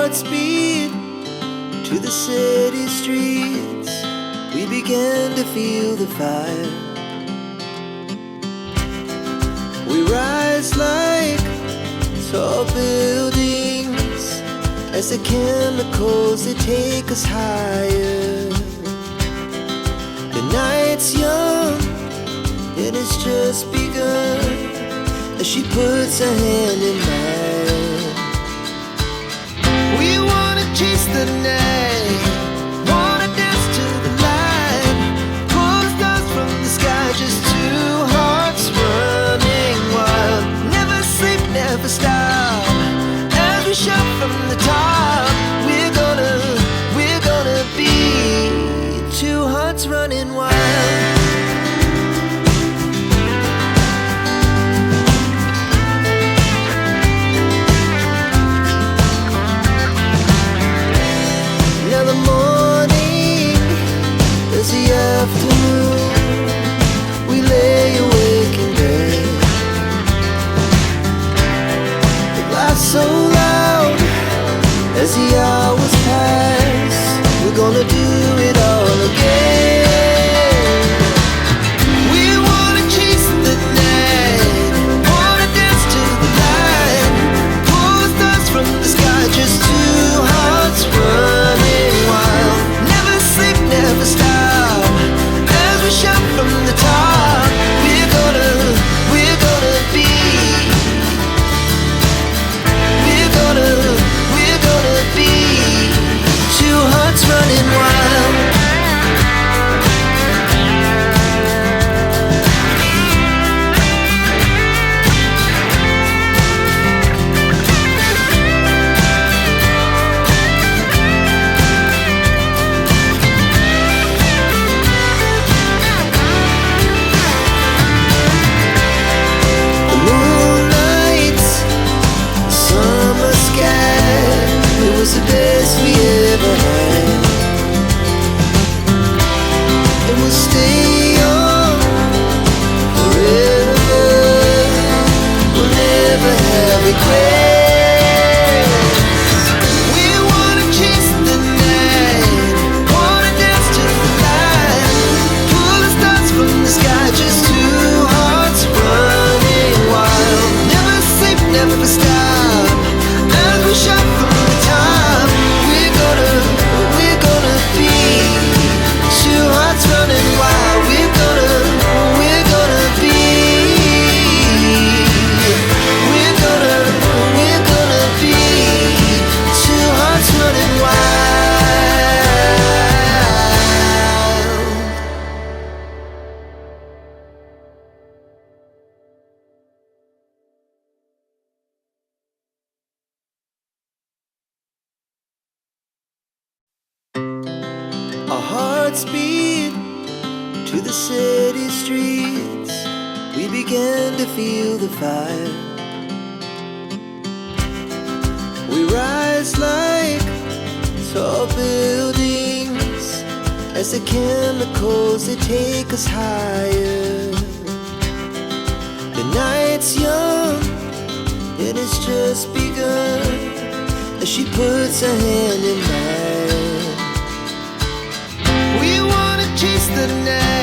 hearts beat to the city streets. We began to feel the fire. We rise like tall buildings as the chemicals, they take us higher. The night's young and it's just begun as she puts her hand in mine. We wanna chase the night, wanna dance to the light, pull the stars from the sky, just two hearts running wild. Never sleep, never stop, as we shout from the top. We're gonna be two hearts running wild. Now the morning is the afternoon. We lay awake in bed. The laughs so loud as the hours pass. We're gonna do it all again. We wanna chase the night, wanna dance to the light, pull the stars from the sky, just two hearts running wild. Never sleep, never stop, as we shout from the top. We're gonna be, we're gonna be two hearts running wild. The moonlight, the summer sky, it was the best we ever had. And we'll stay on forever. We'll never have regrets. We wanna chase the night, wanna dance to the light, pull the stars from the sky, just two hearts running wild. Never sleep, never stop, as we shout from the top. We're gonna be two hearts running wild. We're gonna be, we're gonna be two hearts running wild. Our hearts beat to the city streets. We began to feel the fire. We rise like tall buildings as the chemicals, they take us higher. The night's young and it's just begun as she puts her hand in mine. We wanna chase the night,